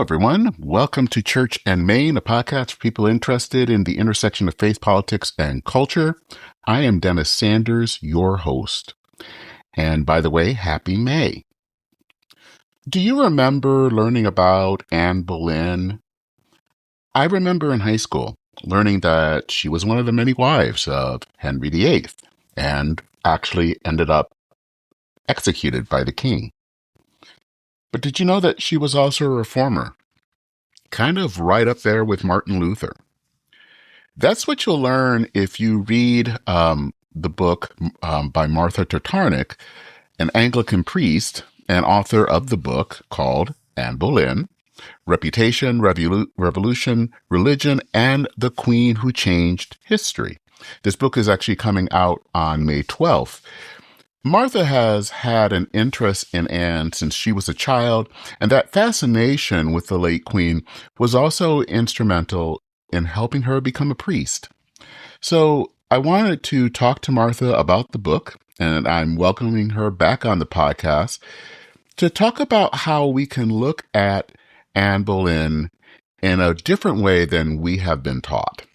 everyone. Welcome to Church and Main, a podcast for people interested in the intersection of faith, politics, and culture. I am Dennis Sanders, your host. And by the way, happy May. Do you remember learning about Anne Boleyn? I remember in high school learning that she was one of the many wives of Henry VIII and actually ended up executed by the king. But did you know that she was also a reformer? Kind of right up there with Martin Luther. That's what you'll learn if you read the book by Martha Tatarnic, an Anglican priest and author of the book called Anne Boleyn, Reputation, Revolution, Religion, and the Queen Who Changed History. This book is actually coming out on May 12th. Martha has had an interest in Anne since she was a child, and that fascination with the late queen was also instrumental in helping her become a priest. So I wanted to talk to Martha about the book, and I'm welcoming her back on the podcast to talk about how we can look at Anne Boleyn in a different way than we have been taught.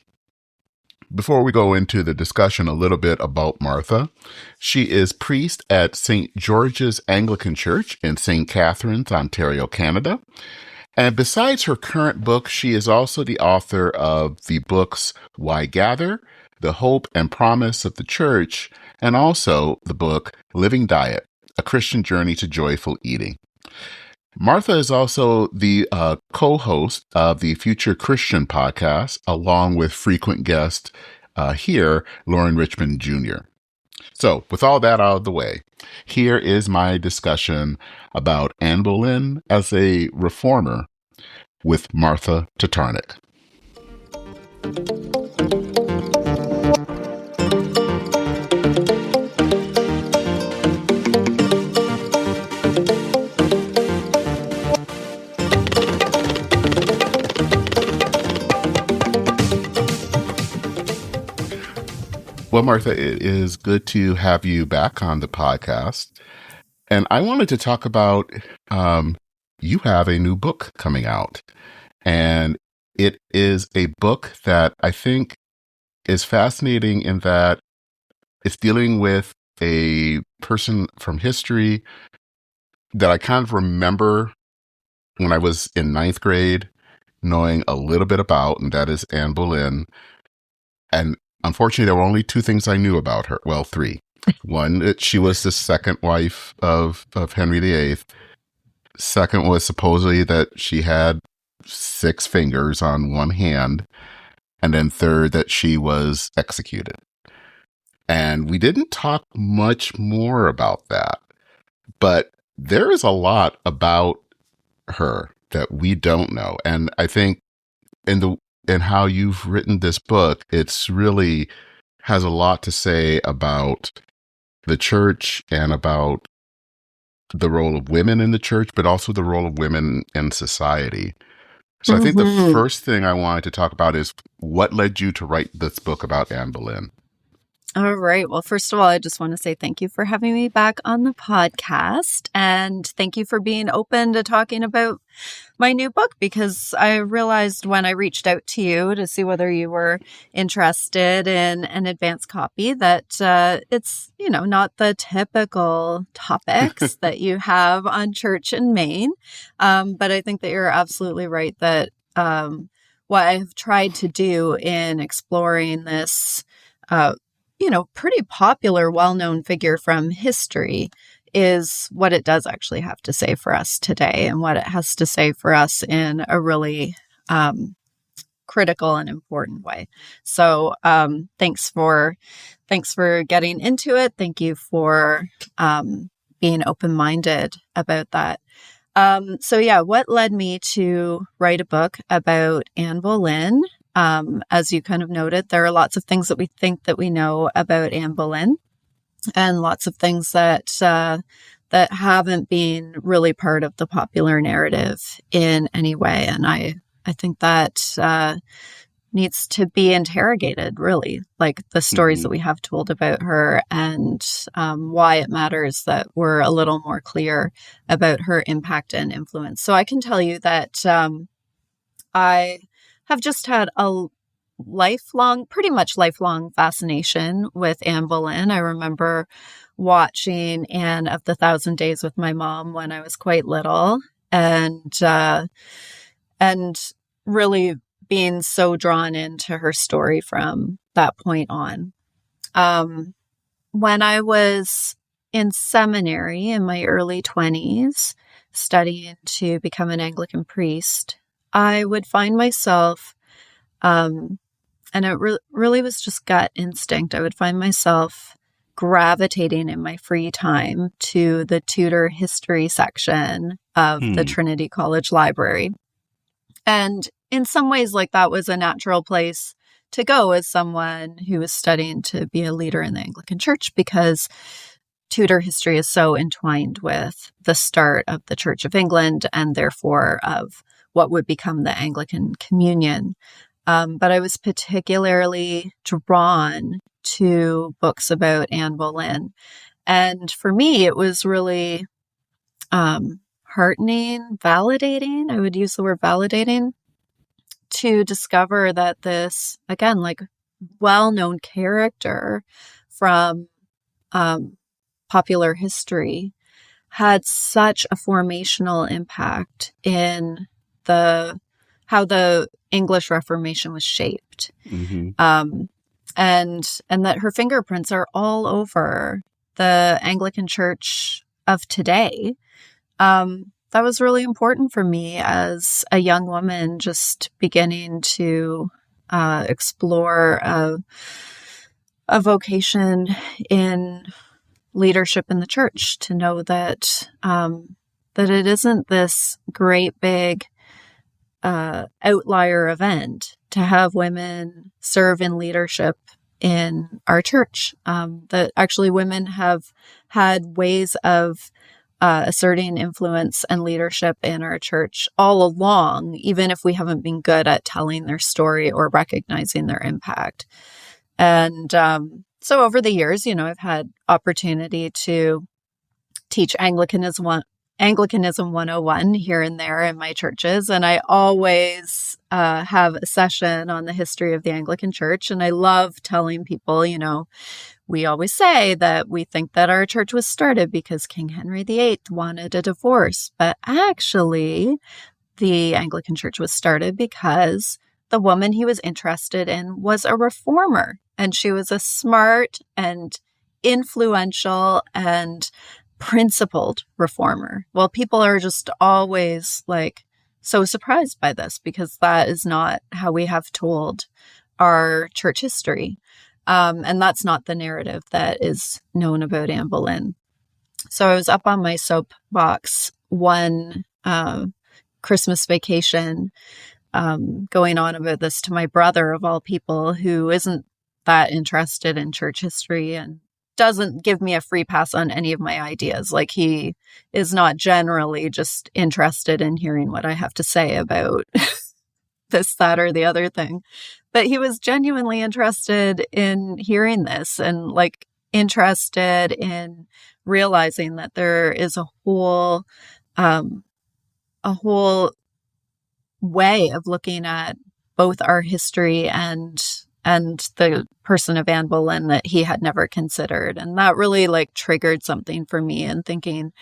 Before we go into the discussion a little bit about Martha, she is priest at St. George's Anglican Church in St. Catharines, Ontario, Canada. And besides her current book, she is also the author of the books Why Gather?, The Hope and Promise of the Church, and also the book Living Diet, A Christian Journey to Joyful Eating. Martha is also the co-host of the Future Christian podcast, along with frequent guest here, Lauren Richmond Jr. So, with all that out of the way, here is my discussion about Anne Boleyn as a reformer with Martha Tatarnic. Well, Martha, it is good to have you back on the podcast. And I wanted to talk about, you have a new book coming out. And it is a book that I think is fascinating in that it's dealing with a person from history that I kind of remember when I was in ninth grade, knowing a little bit about, and that is Anne Boleyn. And unfortunately, there were only two things I knew about her. Well, three. One, that she was the second wife of Henry VIII. Second was supposedly that she had 6 fingers on one hand. And then third, that she was executed. And we didn't talk much more about that. But there is a lot about her that we don't know. And I think in how you've written this book, it's really has a lot to say about the church and about the role of women in the church, but also the role of women in society. So I think the first thing I wanted to talk about is what led you to write this book about Anne Boleyn? All right. Well, first of all, I just want to say thank you for having me back on the podcast. And thank you for being open to talking about my new book, because I realized when I reached out to you to see whether you were interested in an advance copy that it's, not the typical topics that you have on Church and Main. But I think that you're absolutely right that what I've tried to do in exploring this pretty popular, well-known figure from history is what it does actually have to say for us today, and what it has to say for us in a really critical and important way. So thanks for getting into it. Thank you for being open-minded about that. What led me to write a book about Anne Boleyn? As you kind of noted, there are lots of things that we think that we know about Anne Boleyn, and lots of things that haven't been really part of the popular narrative in any way. And I think that needs to be interrogated, really, like the stories that we have told about her, and why it matters that we're a little more clear about her impact and influence. So I can tell you that I have just had a pretty much lifelong fascination with Anne Boleyn. I remember watching Anne of the Thousand Days with my mom when I was quite little, and really being so drawn into her story from that point on. When I was in seminary in my early 20s, studying to become an Anglican priest, I would find myself, and it really was just gut instinct, I would find myself gravitating in my free time to the Tudor history section of the Trinity College Library. And in some ways, like, that was a natural place to go as someone who was studying to be a leader in the Anglican Church, because Tudor history is so entwined with the start of the Church of England and therefore of what would become the Anglican Communion. But I was particularly drawn to books about Anne Boleyn. And for me, it was really heartening, validating. I would use the word validating to discover that this, again, like, well-known character from popular history had such a formational impact in how the English Reformation was shaped. And that her fingerprints are all over the Anglican Church of today. That was really important for me as a young woman just beginning to explore a vocation in leadership in the church, to know that that it isn't this great big outlier event to have women serve in leadership in our church. That actually women have had ways of asserting influence and leadership in our church all along, even if we haven't been good at telling their story or recognizing their impact. And so over the years, I've had opportunity to teach Anglicanism 101 here and there in my churches. And I always have a session on the history of the Anglican Church. And I love telling people, we always say that we think that our church was started because King Henry VIII wanted a divorce. But actually, the Anglican Church was started because the woman he was interested in was a reformer. And she was a smart and influential and principled reformer. Well, people are just always so surprised by this, because that is not how we have told our church history. And that's not the narrative that is known about Anne Boleyn. So I was up on my soapbox one Christmas vacation, going on about this to my brother, of all people, who isn't that interested in church history and doesn't give me a free pass on any of my ideas. Like, he is not generally just interested in hearing what I have to say about this, that, or the other thing. But he was genuinely interested in hearing this, and interested in realizing that there is a whole way of looking at both our history and the person of Anne Boleyn that he had never considered. And that really triggered something for me in thinking,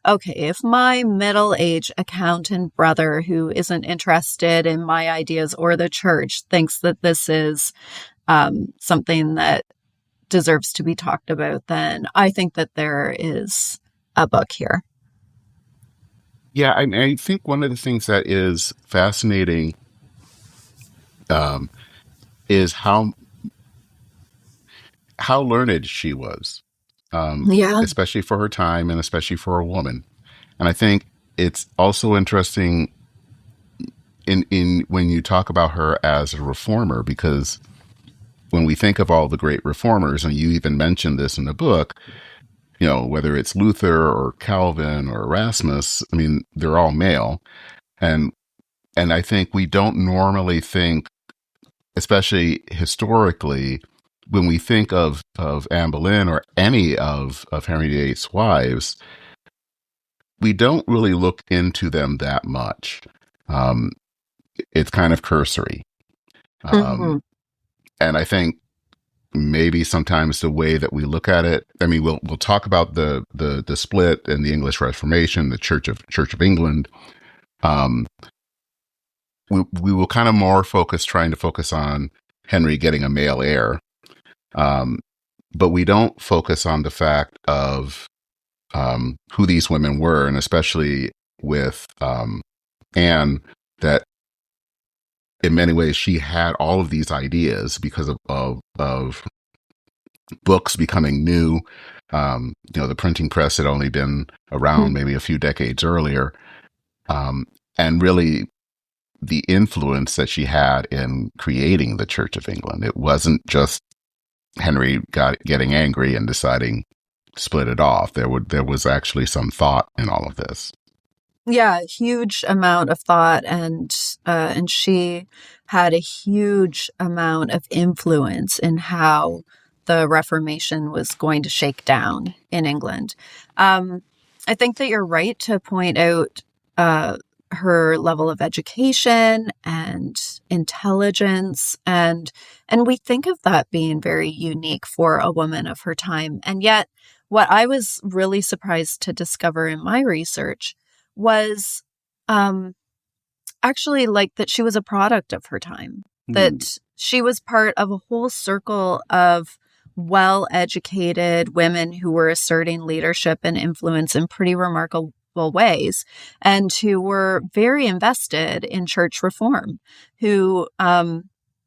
okay, if my middle-aged accountant brother who isn't interested in my ideas or the church thinks that this is something that deserves to be talked about, then I think that there is a book here. Yeah, I think one of the things that is fascinating is how learned she was, especially for her time and especially for a woman. And I think it's also interesting in when you talk about her as a reformer, because when we think of all the great reformers, and you even mentioned this in the book, whether it's Luther or Calvin or Erasmus, I mean, they're all male. And I think we don't normally think, especially historically, when we think of Anne Boleyn or any of Henry VIII's wives, we don't really look into them that much. Um, it's kind of cursory. Hmm. And I think maybe sometimes the way that we look at it, I mean, we'll talk about the split and the English Reformation, the Church of England. Um, we will kind of more trying to focus on Henry getting a male heir. Um, but we don't focus on the fact of who these women were, and especially with Anne, that in many ways she had all of these ideas because of books becoming new. The printing press had only been around maybe a few decades earlier, and really the influence that she had in creating the Church of England. It wasn't just Henry getting angry and deciding to split it off. There was actually some thought in all of this. Yeah, huge amount of thought, and she had a huge amount of influence in how the Reformation was going to shake down in England. I think that you're right to point out her level of education and intelligence, and we think of that being very unique for a woman of her time. And yet, what I was really surprised to discover in my research was actually like that she was a product of her time, that she was part of a whole circle of well-educated women who were asserting leadership and influence in pretty remarkable ways, and who were very invested in church reform, who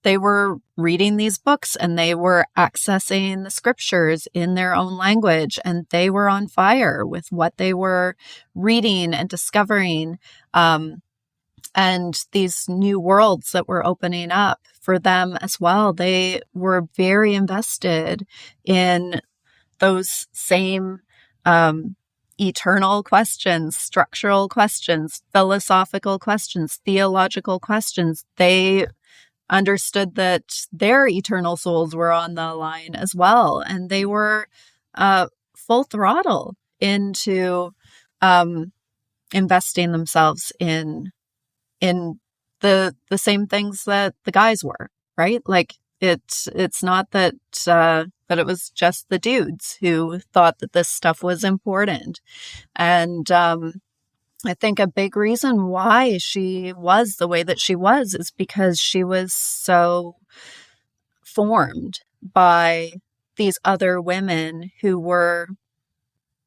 they were reading these books and they were accessing the scriptures in their own language, and they were on fire with what they were reading and discovering, and these new worlds that were opening up for them as well. They were very invested in those same eternal questions, structural questions, philosophical questions, theological questions. They understood that their eternal souls were on the line as well, and they were full throttle into investing themselves in the same things that the guys were, right? Like it's not that that it was just the dudes who thought that this stuff was important. And I think a big reason why she was the way that she was is because she was so formed by these other women who were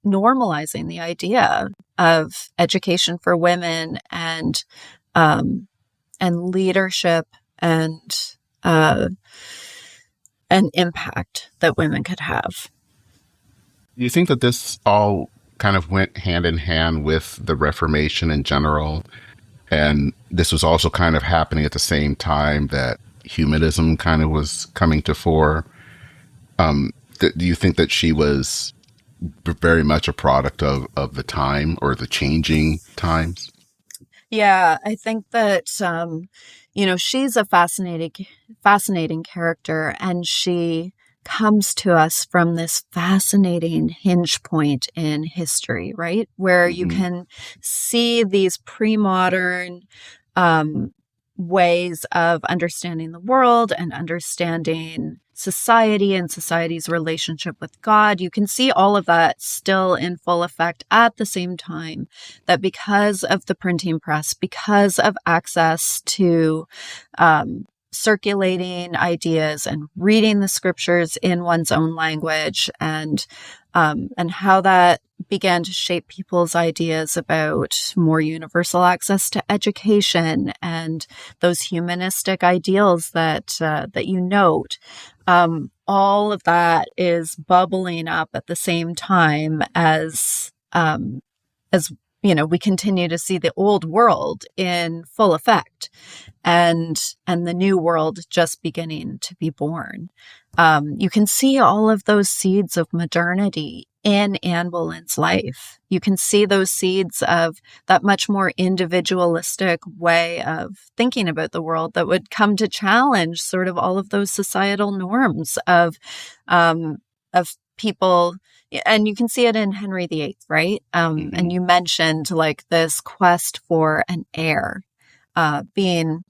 normalizing the idea of education for women and leadership and an impact that women could have. Do you think that this all kind of went hand in hand with the Reformation in general? And this was also kind of happening at the same time that humanism kind of was coming to fore. Do you think that she was very much a product of the time or the changing times? Yeah, I think that, she's a fascinating character, and she comes to us from this fascinating hinge point in history, right? Where you can see these pre-modern ways of understanding the world and understanding society and society's relationship with God. You can see all of that still in full effect at the same time, that because of the printing press, because of access to circulating ideas and reading the scriptures in one's own language, and how that began to shape people's ideas about more universal access to education and those humanistic ideals that you note. All of that is bubbling up at the same time as we continue to see the old world in full effect, and the new world just beginning to be born. You can see all of those seeds of modernity in Anne Boleyn's life. You can see those seeds of that much more individualistic way of thinking about the world that would come to challenge sort of all of those societal norms of people. And you can see it in Henry VIII, right? And you mentioned like this quest for an heir being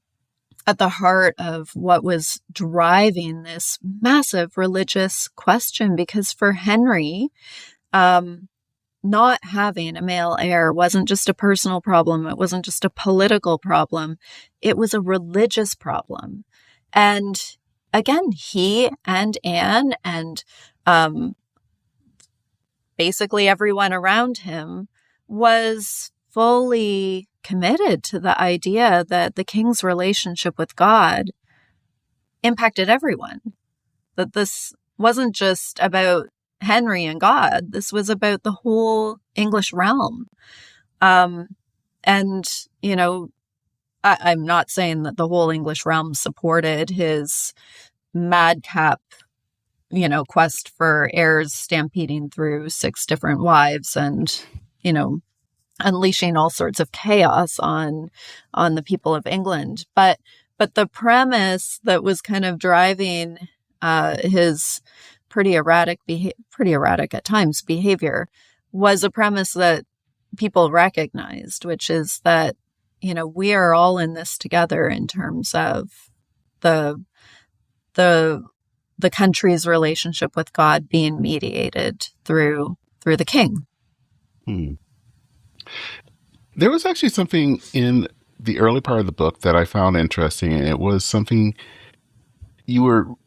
at the heart of what was driving this massive religious question, because for Henry, not having a male heir wasn't just a personal problem. It wasn't just a political problem. It was a religious problem. And again, he and Anne and basically everyone around him was fully committed to the idea that the king's relationship with God impacted everyone. That this wasn't just about Henry and God. This was about the whole English realm. And, I'm not saying that the whole English realm supported his madcap quest for heirs, stampeding through 6 different wives and, unleashing all sorts of chaos on the people of England. But the premise that was kind of driving his pretty erratic at times behavior was a premise that people recognized, which is that, we are all in this together in terms of the country's relationship with God being mediated through the king. There was actually something in the early part of the book that I found interesting, and it was something you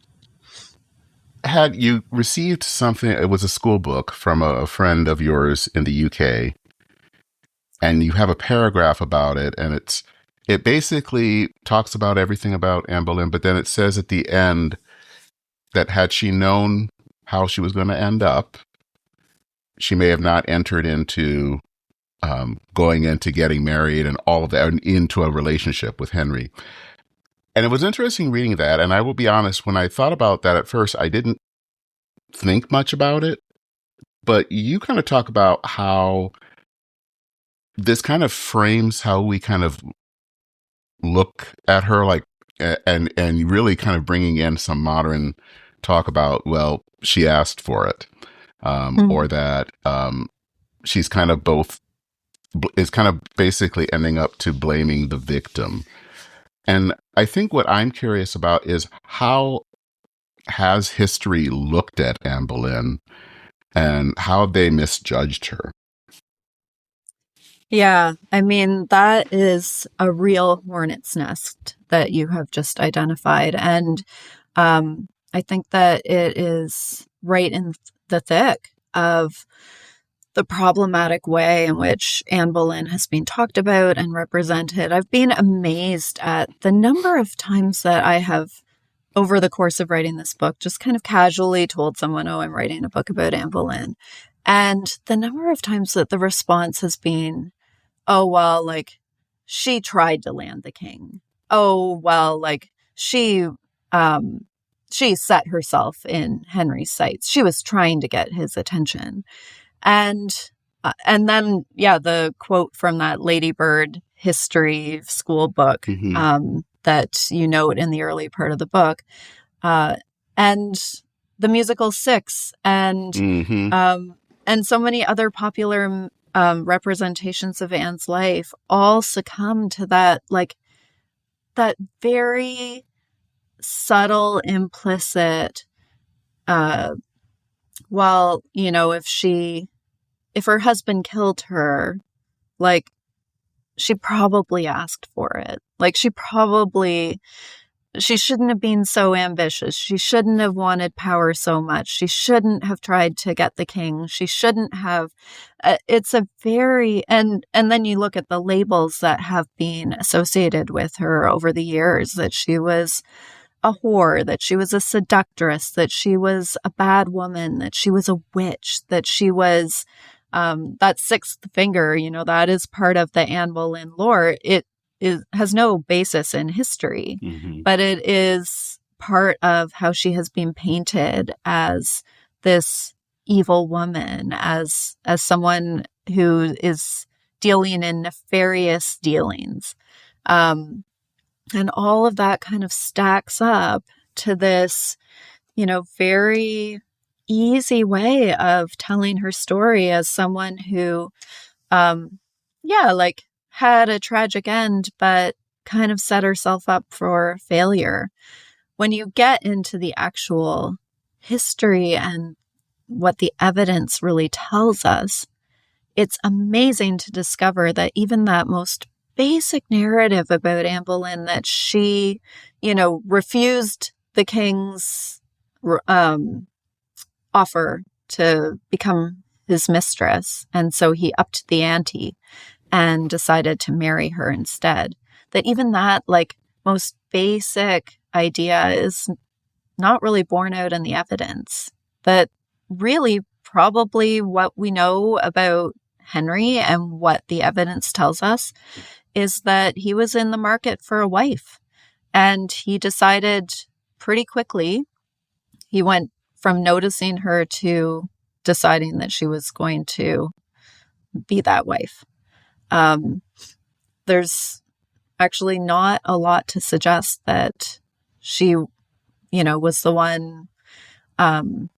received something. It was a school book from a friend of yours in the UK, and you have a paragraph about it, and it basically talks about everything about Anne Boleyn, but then it says at the end that had she known how she was going to end up, she may have not entered into going into getting married and all of that, and into a relationship with Henry. And it was interesting reading that. And I will be honest, when I thought about that at first, I didn't think much about it. But you kind of talk about how this kind of frames how we kind of look at her, like, and really kind of bringing in some modern talk about, well, she asked for it, or that she's kind of both, is kind of basically ending up to blaming the victim. And I think what I'm curious about is, how has history looked at Anne Boleyn and how they misjudged her? Yeah, I mean, that is a real hornet's nest that you have just identified. And I think that it is right in the thick of the problematic way in which Anne Boleyn has been talked about and represented. I've been amazed at the number of times that I have, over the course of writing this book, just kind of casually told someone, oh, I'm writing a book about Anne Boleyn. And the number of times that the response has been, oh, well, like, she tried to land the king. Oh, well, like, she set herself in Henry's sights. She was trying to get his attention. And then, yeah, the quote from that Lady Bird history school book that you note in the early part of the book, and the musical Six, and so many other popular representations of Anne's life all succumb to that, like, that very subtle, implicit, well, if her husband killed her, like, she probably asked for it. Like, she shouldn't have been so ambitious. She shouldn't have wanted power so much. She shouldn't have tried to get the king. She shouldn't have, it's a very, and then you look at the labels that have been associated with her over the years, that she was a whore, that she was a seductress, that she was a bad woman, that she was a witch, that she was that sixth finger, that is part of the Anne Boleyn lore. Has no basis in history, but it is part of how she has been painted as this evil woman, as someone who is dealing in nefarious dealings. And all of that kind of stacks up to this, very easy way of telling her story as someone who, had a tragic end, but kind of set herself up for failure. When you get into the actual history and what the evidence really tells us, it's amazing to discover that even that most basic narrative about Anne Boleyn, that she, refused the king's offer to become his mistress, and so he upped the ante and decided to marry her instead. That even that, most basic idea is not really borne out in the evidence. That really probably what we know about Henry and what the evidence tells us is that he was in the market for a wife. And he decided pretty quickly, he went from noticing her to deciding that she was going to be that wife. There's actually not a lot to suggest that she, was the one kind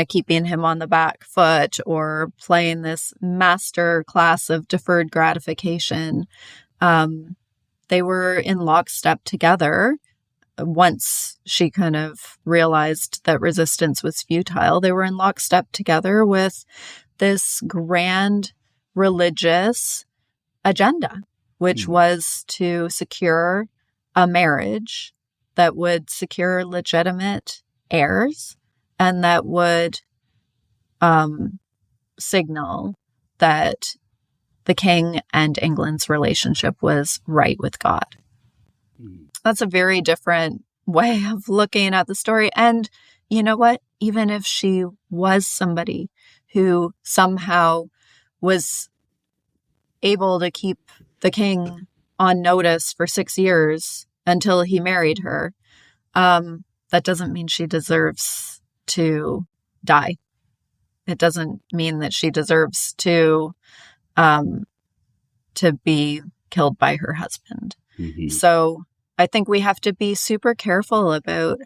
of keeping him on the back foot or playing this master class of deferred gratification. They were in lockstep together. Once she kind of realized that resistance was futile, they were in lockstep together with this grand religious agenda, which was to secure a marriage that would secure legitimate heirs and that would signal that the king and England's relationship was right with God. That's a very different way of looking at the story. And you know what? Even if she was somebody who somehow was able to keep the king on notice for 6 years until he married her, that doesn't mean she deserves to die. It doesn't mean that she deserves to be killed by her husband. So I think we have to be super careful about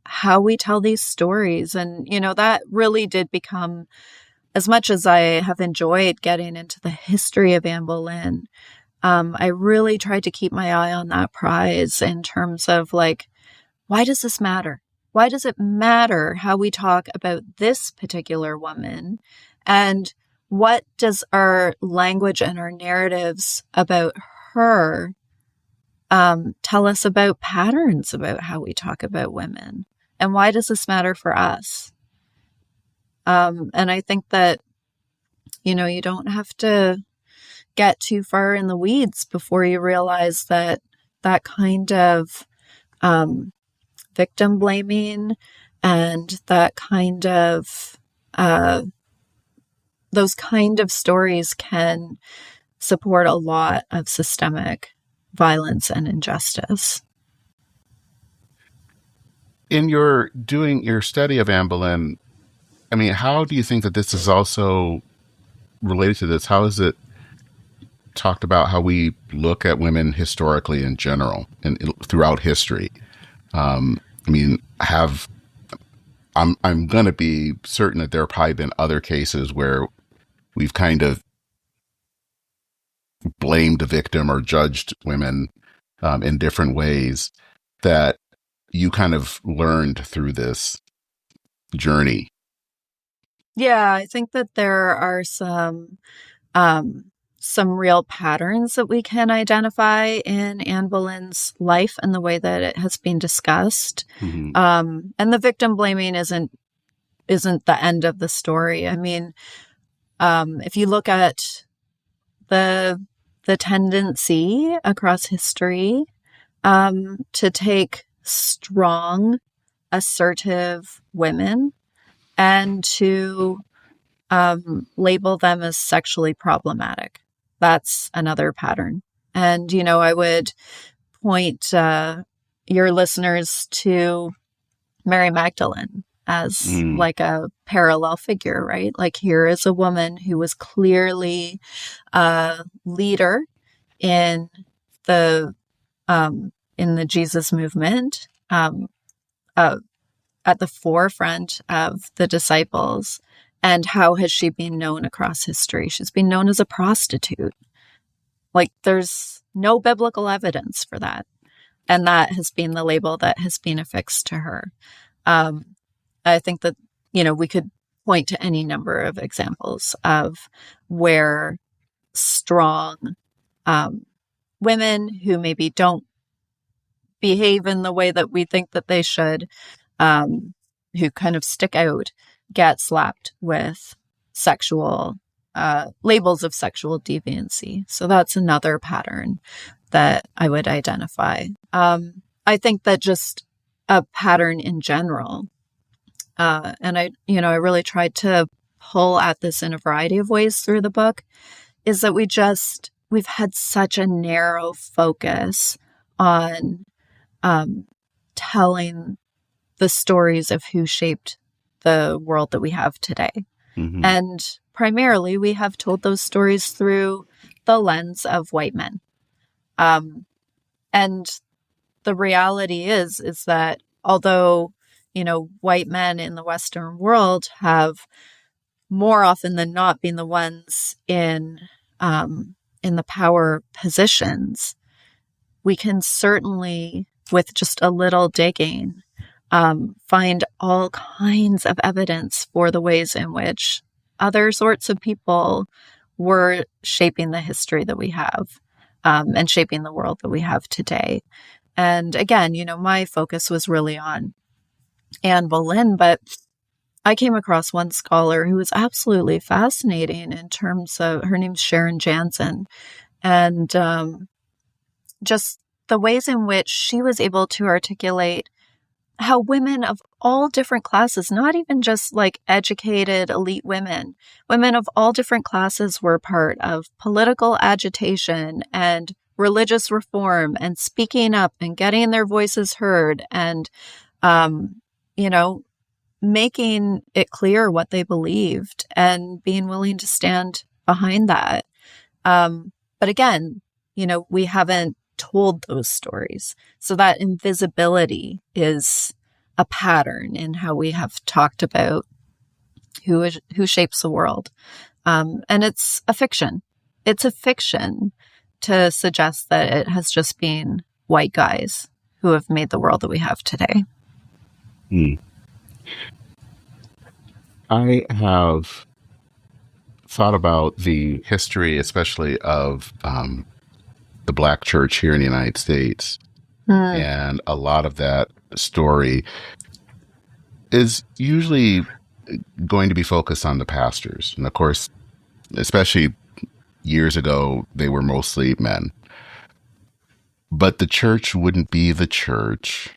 how we tell these stories. And, that really did become, as much as I have enjoyed getting into the history of Anne Boleyn, I really tried to keep my eye on that prize in terms of why does this matter? Why does it matter how we talk about this particular woman? And what does our language and our narratives about her tell us about patterns about how we talk about women? And why does this matter for us? And I think that, you don't have to get too far in the weeds before you realize that that kind of victim blaming and that kind of those kind of stories can support a lot of systemic violence and injustice. In doing your study of Anne Boleyn, how do you think that this is also related to this? How is it talked about how we look at women historically in general and throughout history? I'm going to be certain that there have probably been other cases where we've kind of blamed the victim or judged women in different ways that you kind of learned through this journey. Yeah, I think that there are some real patterns that we can identify in Anne Boleyn's life and the way that it has been discussed. And the victim blaming isn't the end of the story. If you look at the tendency across history to take strong, assertive women and to label them as sexually problematic. That's another pattern. And, I would point your listeners to Mary Magdalene as like a parallel figure, right? Like, here is a woman who was clearly a leader in the Jesus movement, at the forefront of the disciples. And how has she been known across history? She's been known as a prostitute. Like, there's no biblical evidence for that. And that has been the label that has been affixed to her. I think that, we could point to any number of examples of where strong women who maybe don't behave in the way that we think that they should, who kind of stick out, get slapped with sexual labels of sexual deviancy. So that's another pattern that I would identify. I think that just a pattern in general, and I really tried to pull at this in a variety of ways through the book, is that we've had such a narrow focus on telling the stories of who shaped the world that we have today. Mm-hmm. And primarily, we have told those stories through the lens of white men. And the reality is that although, white men in the Western world have more often than not been the ones in the power positions, we can certainly, with just a little digging, find all kinds of evidence for the ways in which other sorts of people were shaping the history that we have, and shaping the world that we have today. And again, my focus was really on Anne Boleyn, but I came across one scholar who was absolutely fascinating in terms of, her name's Sharon Jansen, and just the ways in which she was able to articulate how women of all different classes, not even just like educated elite women of all different classes were part of political agitation and religious reform and speaking up and getting their voices heard and, making it clear what they believed and being willing to stand behind that. But again, we haven't told those stories. So that invisibility is a pattern in how we have talked about who shapes the world. And it's a fiction. It's a fiction to suggest that it has just been white guys who have made the world that we have today. I have thought about the history, especially of the Black church here in the United States. And a lot of that story is usually going to be focused on the pastors. And of course, especially years ago, they were mostly men. But the church wouldn't be the church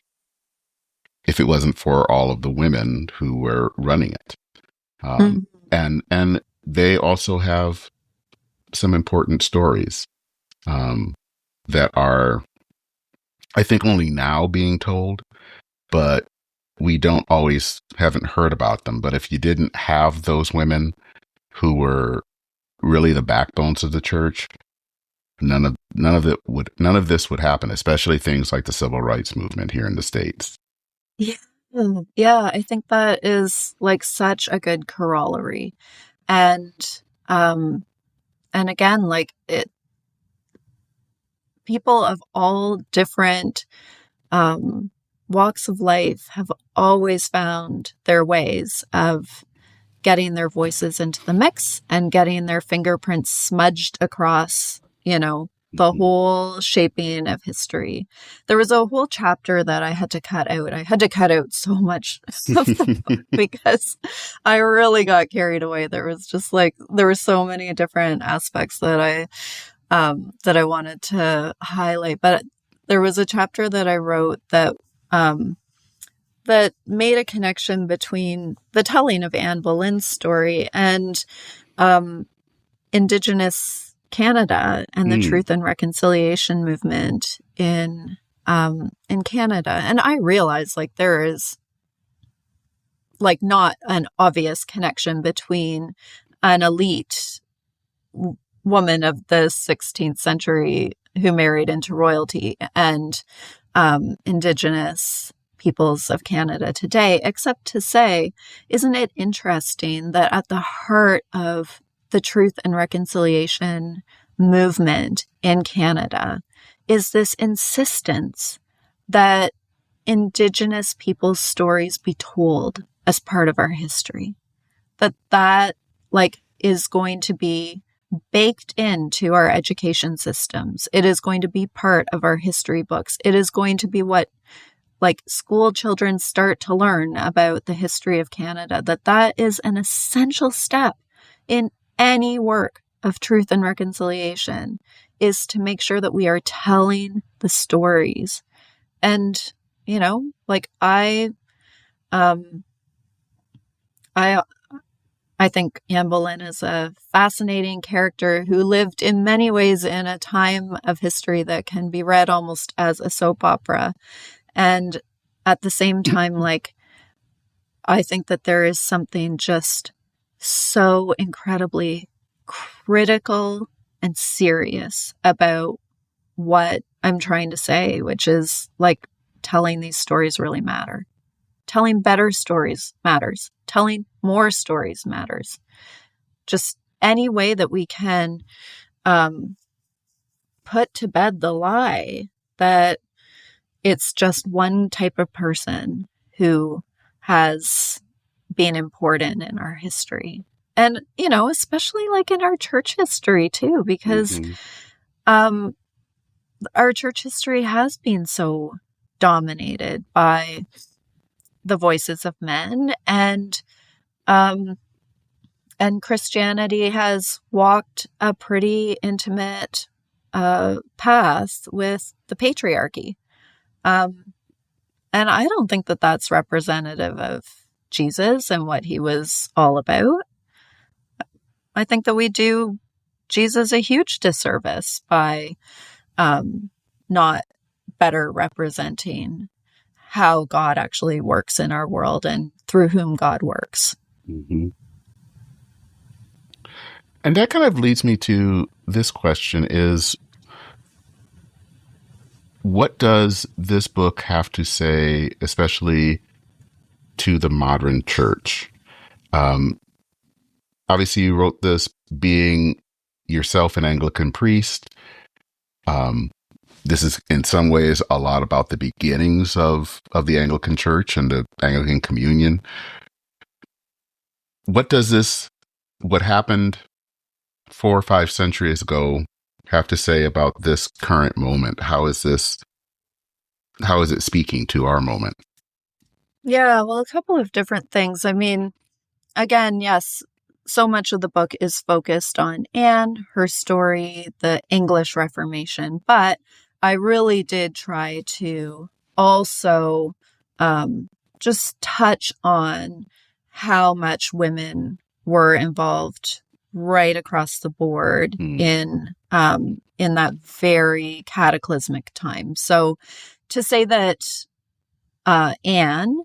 if it wasn't for all of the women who were running it. And they also have some important stories that are, I think, only now being told, but we haven't heard about them. But if you didn't have those women who were really the backbones of the church, none of this would happen, especially things like the civil rights movement here in the States. Yeah, I think that is like such a good corollary. And again, like people of all different walks of life have always found their ways of getting their voices into the mix and getting their fingerprints smudged across, the whole shaping of history. There was a whole chapter that I had to cut out. I had to cut out so much of the book because I really got carried away. There were so many different aspects that I wanted to highlight. But there was a chapter that I wrote that that made a connection between the telling of Anne Boleyn's story and Indigenous Canada and the Truth and Reconciliation movement in Canada. And I realize like there is like not an obvious connection between an elite woman of the 16th century who married into royalty and Indigenous peoples of Canada today, except to say, isn't it interesting that at the heart of the Truth and Reconciliation movement in Canada is this insistence that Indigenous people's stories be told as part of our history, that like is going to be baked into our education systems. It is going to be part of our history books. It is going to be what like school children start to learn about the history of Canada, that is an essential step in any work of truth and reconciliation, is to make sure that we are telling the stories. And, you know, like I think Anne Boleyn is a fascinating character who lived in many ways in a time of history that can be read almost as a soap opera. And at the same time, like, I think that there is something just so incredibly critical and serious about what I'm trying to say, which is like telling these stories really matter. Telling better stories matters. Telling more stories matters. Just any way that we can put to bed the lie that it's just one type of person who has been important in our history. And, you know, especially like in our church history too, because our church history has been so dominated by the voices of men, and Christianity has walked a pretty intimate path with the patriarchy. And I don't think that that's representative of Jesus and what he was all about. I think that we do Jesus a huge disservice by not better representing how God actually works in our world and through whom God works. Mm-hmm. And that kind of leads me to this question is, what does this book have to say, especially to the modern church? Obviously, you wrote this being yourself an Anglican priest. This is in some ways a lot about the beginnings of the Anglican Church and the Anglican Communion. What happened 4 or 5 centuries ago have to say about this current moment? How is it speaking to our moment? Yeah, well, a couple of different things. I mean, again, yes, so much of the book is focused on Anne, her story, the English Reformation, but I really did try to also just touch on how much women were involved right across the board in that very cataclysmic time. So to say that Anne,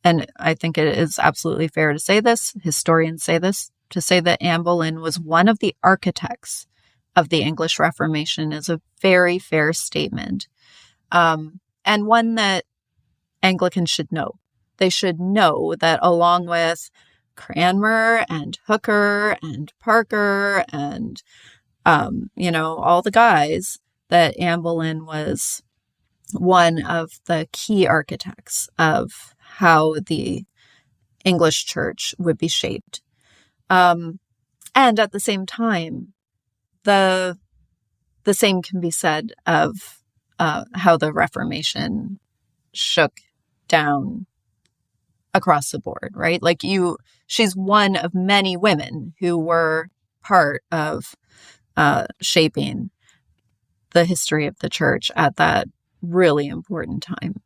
and I think it is absolutely fair to say this, historians say this, to say that Anne Boleyn was one of the architects of the English Reformation is a very fair statement, and one that Anglicans should know. They should know that along with Cranmer and Hooker and Parker and, all the guys, that Anne Boleyn was one of the key architects of how the English church would be shaped. And at the same time, the same can be said of how the Reformation shook down across the board, right? Like she's one of many women who were part of shaping the history of the church at that really important time.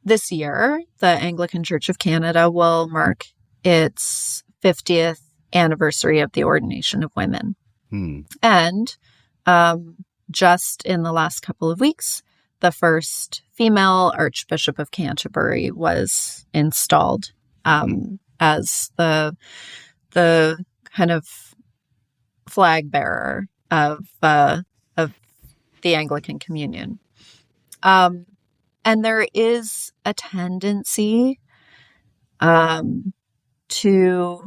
this year, the Anglican Church of Canada will mark its 50th anniversary of the ordination of women. And just in the last couple of weeks, the first female Archbishop of Canterbury was installed as the kind of flag bearer of the Anglican Communion. And there is a tendency to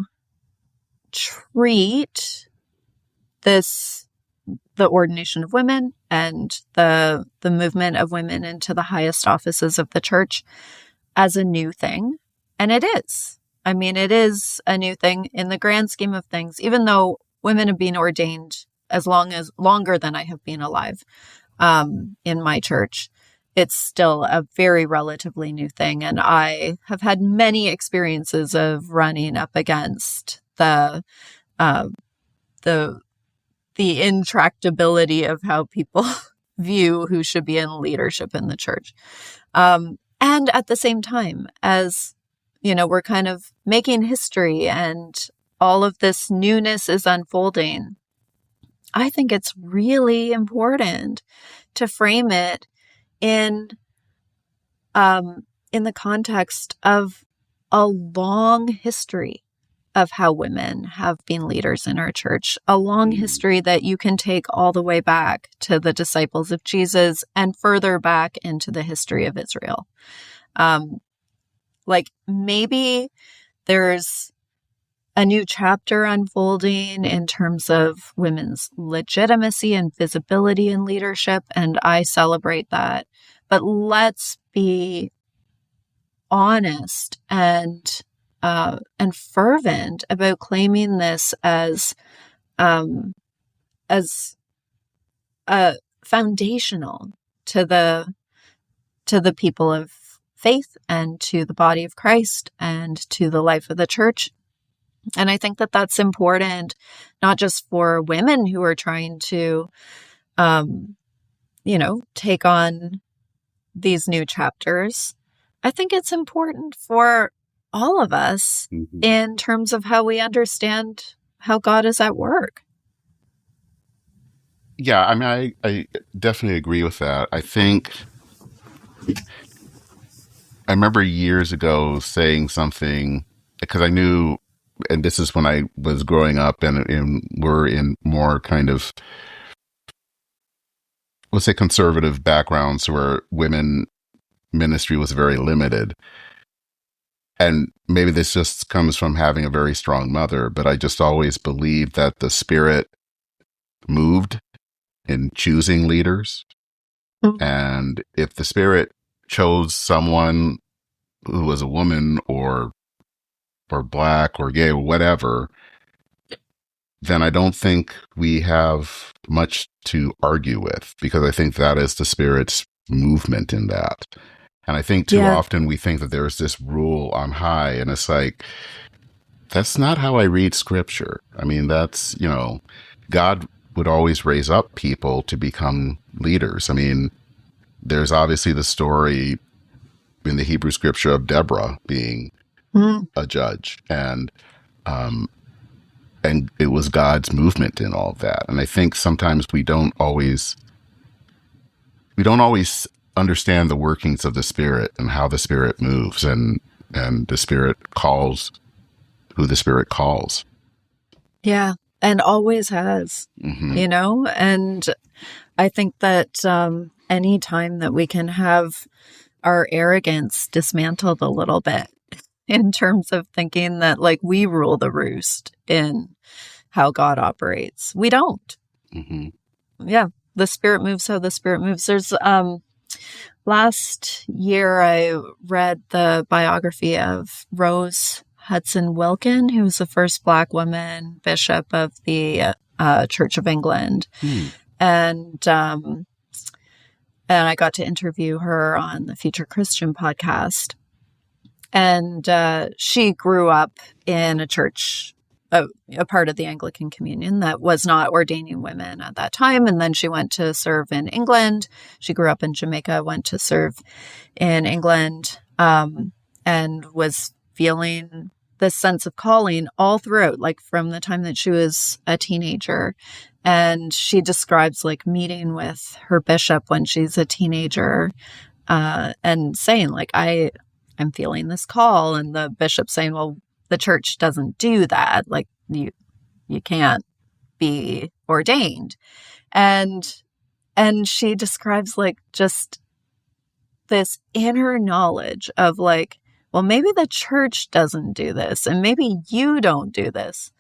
treat the ordination of women and the movement of women into the highest offices of the church as a new thing. And it is. I mean, it is a new thing in the grand scheme of things, even though women have been ordained longer than I have been alive in my church. It's still a very relatively new thing. And I have had many experiences of running up against the intractability of how people view who should be in leadership in the church. And at the same time, as you know, we're kind of making history and all of this newness is unfolding, I think it's really important to frame it in the context of a long history of how women have been leaders in our church, a long history that you can take all the way back to the disciples of Jesus and further back into the history of Israel. Like maybe there's a new chapter unfolding in terms of women's legitimacy and visibility in leadership, and I celebrate that. But let's be honest and fervent about claiming this as foundational to the people of faith and to the body of Christ and to the life of the church. And I think that that's important, not just for women who are trying to, take on these new chapters. I think it's important for all of us in terms of how we understand how God is at work. Yeah, I mean, I definitely agree with that. I think I remember years ago saying something because I knew, and this is when I was growing up and we're in more kind of, let's say, conservative backgrounds where women ministry was very limited. And maybe this just comes from having a very strong mother, but I just always believed that the Spirit moved in choosing leaders. And if the Spirit chose someone who was a woman or black or gay or whatever, then I don't think we have much to argue with, because I think that is the Spirit's movement in that. And I think too often we think that there's this rule on high, and it's like, that's not how I read Scripture. I mean, that's, God would always raise up people to become leaders. I mean, there's obviously the story in the Hebrew Scripture of Deborah being a judge, and it was God's movement in all of that. And I think sometimes we don't always understand the workings of the Spirit and how the Spirit moves, and the Spirit calls who the Spirit calls. Yeah, and always has, and I think that any time that we can have our arrogance dismantled a little bit in terms of thinking that like we rule the roost in how God operates. We don't. Yeah. The Spirit moves how the Spirit moves. There's, last year I read the biography of Rose Hudson Wilkin, who was the first Black woman bishop of the Church of England. And I got to interview her on the Future Christian podcast. And she grew up in a church, a part of the Anglican Communion that was not ordaining women at that time. And then she went to serve in England. She grew up in Jamaica, went to serve in England and was feeling this sense of calling all throughout, like from the time that she was a teenager. And she describes like meeting with her bishop when she's a teenager, and saying like, I'm feeling this call. And the bishop saying, well, the church doesn't do that. Like you can't be ordained. And she describes like just this inner knowledge of like, well, maybe the church doesn't do this and maybe you don't do this,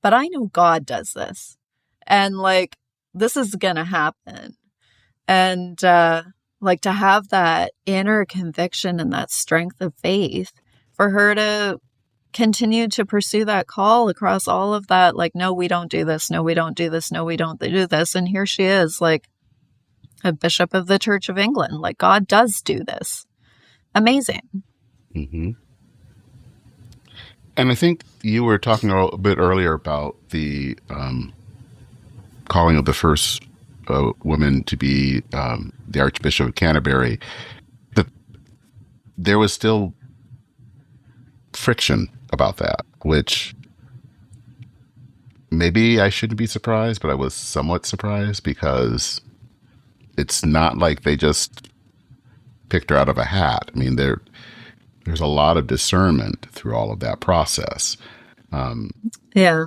but I know God does this. And like, this is going to happen. And like to have that inner conviction and that strength of faith for her to continue to pursue that call across all of that, like, no, we don't do this. No, we don't do this. No, we don't do this. And here she is, like a bishop of the Church of England. Like God does do this. Amazing. Mm-hmm. And I think you were talking a bit earlier about the calling of the first woman to be the Archbishop of Canterbury. That there was still friction about that, which maybe I shouldn't be surprised, but I was somewhat surprised because it's not like they just picked her out of a hat. I mean, there's a lot of discernment through all of that process. Yeah.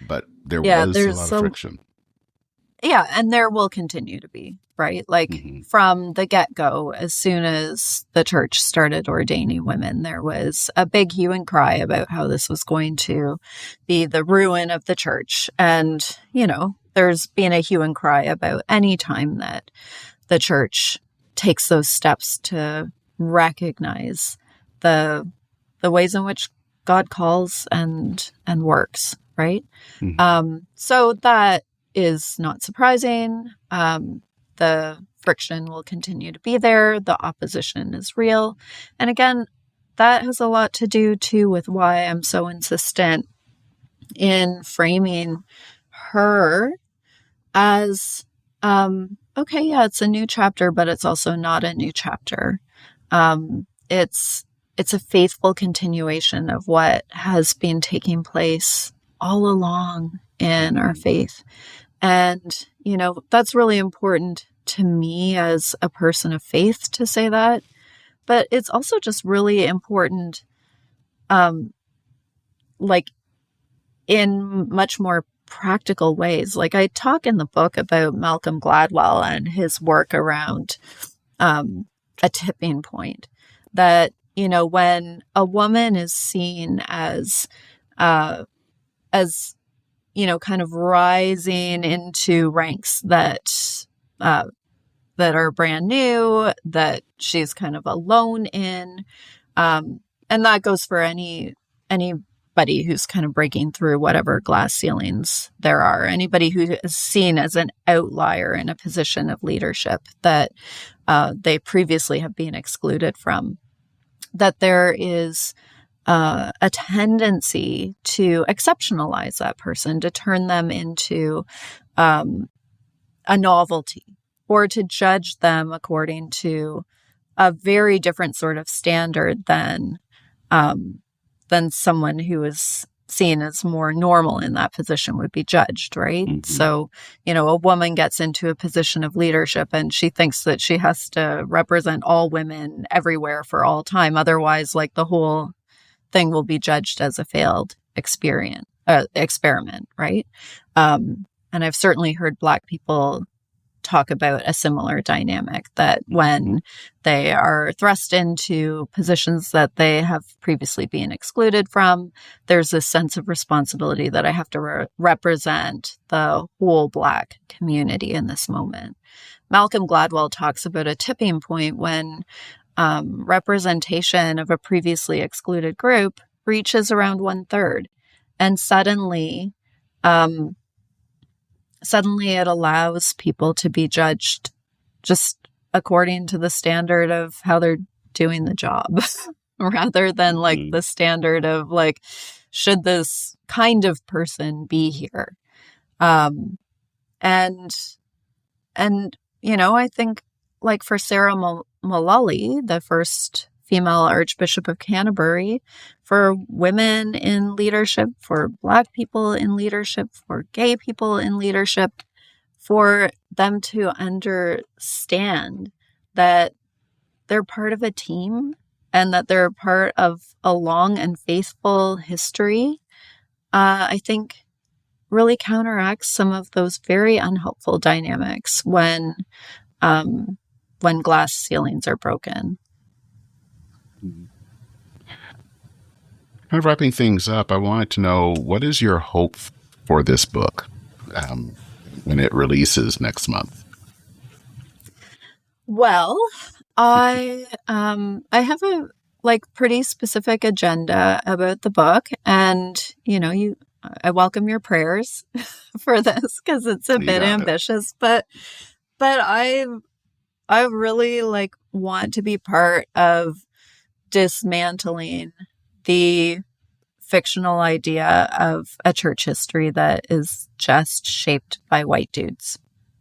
But there was a lot of friction. Yeah, and there will continue to be, right? Like from the get-go, as soon as the church started ordaining women, there was a big hue and cry about how this was going to be the ruin of the church. And, you know, there's been a hue and cry about any time that the church takes those steps to recognize the ways in which God calls and works, right? So that is not surprising. The friction will continue to be there. The opposition is real. And again, that has a lot to do too with why I'm so insistent in framing her as, okay, yeah, it's a new chapter, but it's also not a new chapter. It's a faithful continuation of what has been taking place all along in our faith. And, you know, that's really important to me as a person of faith to say that. But it's also just really important, like in much more practical ways. Like I talk in the book about Malcolm Gladwell and his work around a tipping point. That, you know, when a woman is seen as you know, kind of rising into ranks that are brand new, that she's kind of alone in. And that goes for anybody who's kind of breaking through whatever glass ceilings there are. Anybody who is seen as an outlier in a position of leadership that they previously have been excluded from. That there is a tendency to exceptionalize that person, to turn them into a novelty, or to judge them according to a very different sort of standard than someone who is seen as more normal in that position would be judged, right? So, you know, a woman gets into a position of leadership and she thinks that she has to represent all women everywhere for all time. Otherwise, like the whole thing will be judged as a failed experiment, right? And I've certainly heard Black people talk about a similar dynamic, that when they are thrust into positions that they have previously been excluded from, there's this sense of responsibility that I have to represent the whole Black community in this moment. Malcolm Gladwell talks about a tipping point when representation of a previously excluded group reaches around 1/3, and suddenly it allows people to be judged just according to the standard of how they're doing the job, rather than like the standard of like, should this kind of person be here? And you know, I think like for Sarah Mullally, the first female Archbishop of Canterbury, for women in leadership, for Black people in leadership, for gay people in leadership, for them to understand that they're part of a team and that they're part of a long and faithful history, I think really counteracts some of those very unhelpful dynamics when glass ceilings are broken. Kind of wrapping things up, I wanted to know, what is your hope for this book when it releases next month? Well, I have a pretty specific agenda about the book, and I welcome your prayers for this because it's a bit ambitious, but I really want to be part of dismantling the fictional idea of a church history that is just shaped by white dudes.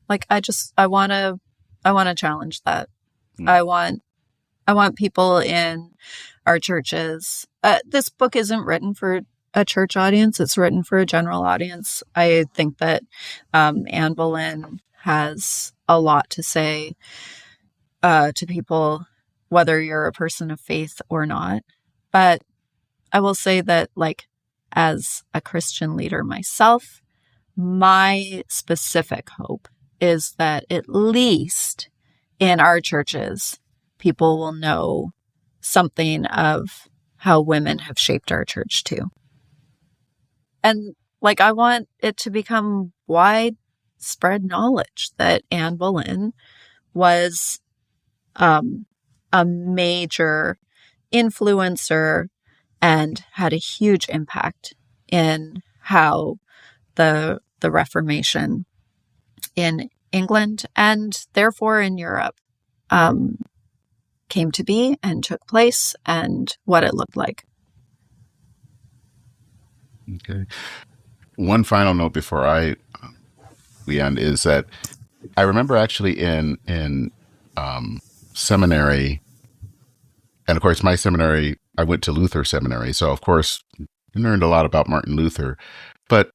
I want to challenge that. I want people in our churches. This book isn't written for a church audience. It's written for a general audience. I think that Anne Boleyn has a lot to say to people, whether you're a person of faith or not. But I will say that, as a Christian leader myself, my specific hope is that at least in our churches, people will know something of how women have shaped our church too. And I want it to become widespread knowledge that Anne Boleyn was a major influencer and had a huge impact in how the Reformation in England and therefore in Europe came to be and took place and what it looked like. Okay. One final note before we end is that I remember actually in seminary, and of course my seminary, I went to Luther Seminary, so of course I learned a lot about Martin Luther, but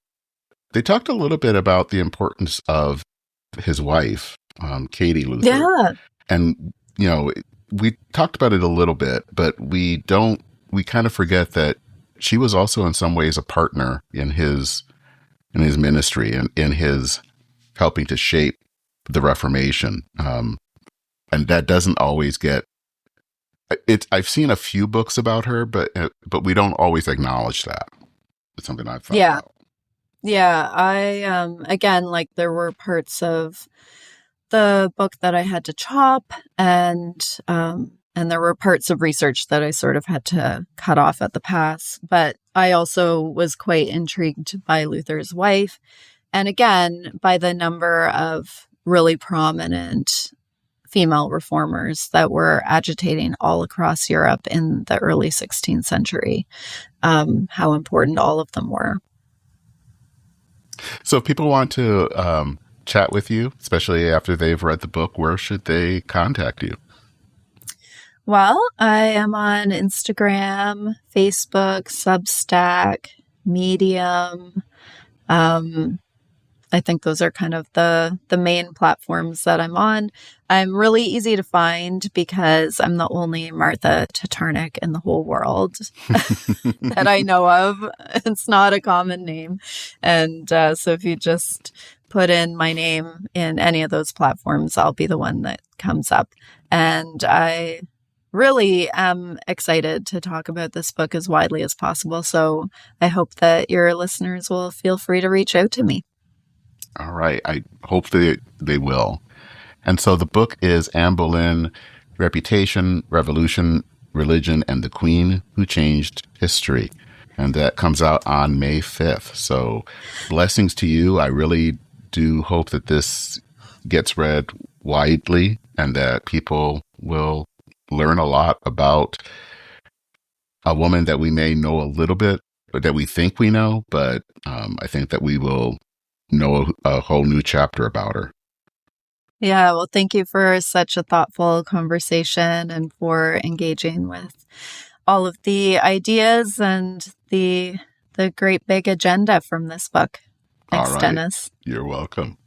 they talked a little bit about the importance of his wife, Katie Luther. Yeah. And, we talked about it a little bit, but we kind of forget that she was also in some ways a partner in his ministry and in his helping to shape the Reformation. And that doesn't always get it. I've seen a few books about her, but we don't always acknowledge that. It's something I've thought about. Yeah. I, again, there were parts of the book that I had to chop, and there were parts of research that I sort of had to cut off at the pass. But I also was quite intrigued by Luther's wife, and again, by the number of really prominent female reformers that were agitating all across Europe in the early 16th century, how important all of them were. So if people want to chat with you, especially after they've read the book, where should they contact you? Well, I am on Instagram, Facebook, Substack, Medium. I think those are kind of the main platforms that I'm on. I'm really easy to find because I'm the only Martha Tatarnic in the whole world that I know of. It's not a common name. And so if you just put in my name in any of those platforms, I'll be the one that comes up. And I really am excited to talk about this book as widely as possible. So I hope that your listeners will feel free to reach out to me. All right. I hope they will. And so the book is Anne Boleyn, Reputation, Revolution, Religion, and the Queen Who Changed History. And that comes out on May 5th. So blessings to you. I really do hope that this gets read widely and that people will learn a lot about a woman that we may know a little bit, or that we think we know, but I think that we will know a whole new chapter about her. Yeah, well, thank you for such a thoughtful conversation and for engaging with all of the ideas and the great big agenda from this book. All Thanks, right. Dennis. You're welcome.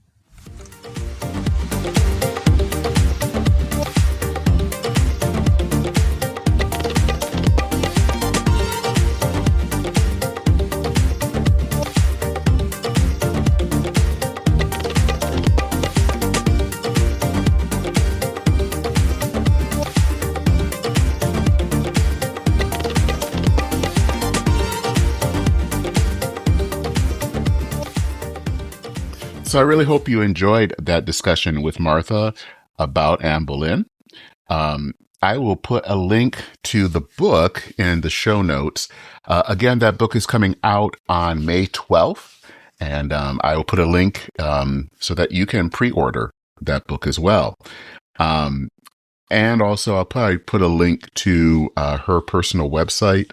So I really hope you enjoyed that discussion with Martha about Anne Boleyn. I will put a link to the book in the show notes. Again, that book is coming out on May 12th, and I will put a link so that you can pre-order that book as well. And also, I'll probably put a link to her personal website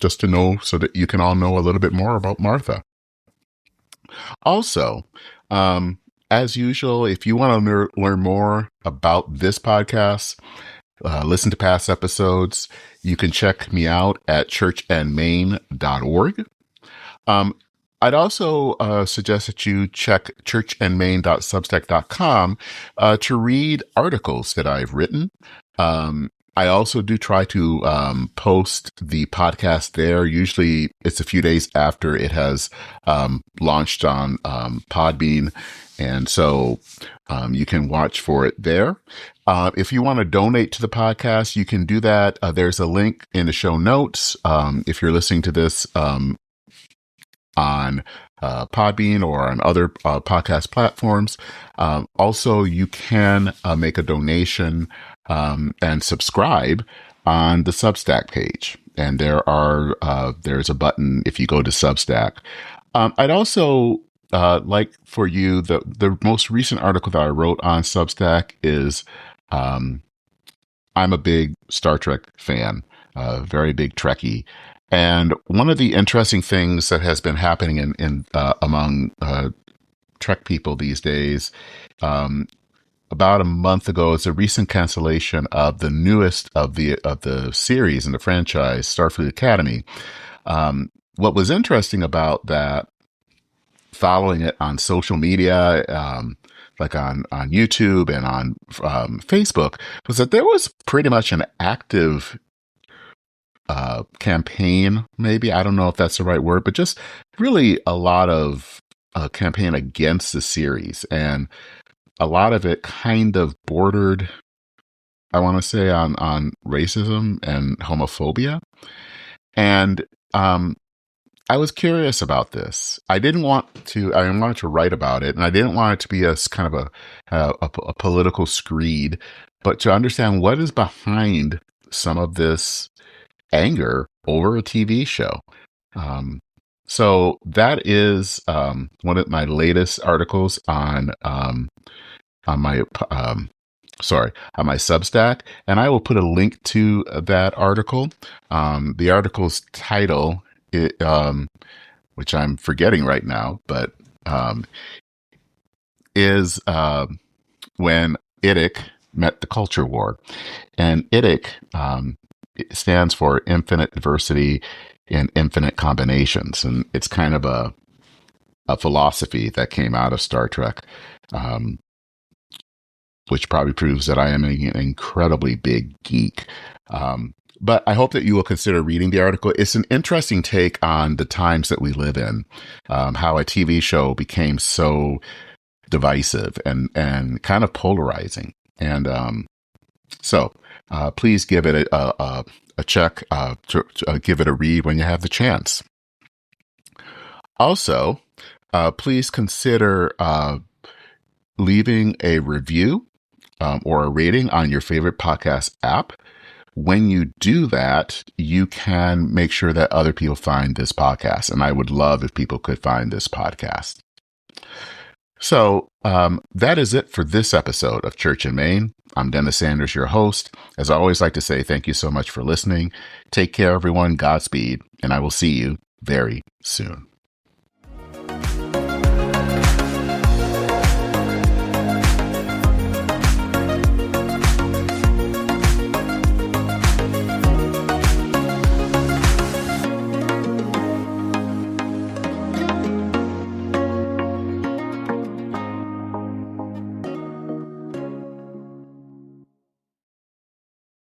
just to know so that you can all know a little bit more about Martha. Also, as usual, if you want to learn more about this podcast, listen to past episodes, you can check me out at churchandmain.org. I'd also suggest that you check churchandmain.substack.com to read articles that I've written. I also do try to post the podcast there. Usually it's a few days after it has launched on Podbean. And so you can watch for it there. If you want to donate to the podcast, you can do that. There's a link in the show notes. If you're listening to this on Podbean or on other podcast platforms. Also, you can make a donation and subscribe on the Substack page. And there's a button if you go to Substack. I'd also like for you, the most recent article that I wrote on Substack is I'm a big Star Trek fan, very big Trekkie. And one of the interesting things that has been happening in among Trek people these days, about a month ago, is a recent cancellation of the newest of the series in the franchise, Starfleet Academy. What was interesting about that, following it on social media, like on YouTube and on Facebook, was that there was pretty much an active campaign, maybe, I don't know if that's the right word, but just really a lot of campaign against the series, and a lot of it kind of bordered, I want to say, on racism and homophobia. And I was curious about this. I wanted to write about it, and I didn't want it to be a kind of a political screed, but to understand what is behind some of this anger over a TV show. So that is one of my latest articles on my Substack, and I will put a link to that article. The article's title, which I'm forgetting right now, but is When IDIC Met the Culture War, and IDIC it stands for Infinite Diversity and Infinite Combinations. And it's kind of a philosophy that came out of Star Trek, which probably proves that I am an incredibly big geek. But I hope that you will consider reading the article. It's an interesting take on the times that we live in, how a TV show became so divisive and kind of polarizing. And so please give it a check, to give it a read when you have the chance. Also, please consider leaving a review or a rating on your favorite podcast app. When you do that, you can make sure that other people find this podcast. And I would love if people could find this podcast. So that is it for this episode of Church in Maine. I'm Dennis Sanders, your host. As I always like to say, thank you so much for listening. Take care, everyone. Godspeed. And I will see you very soon.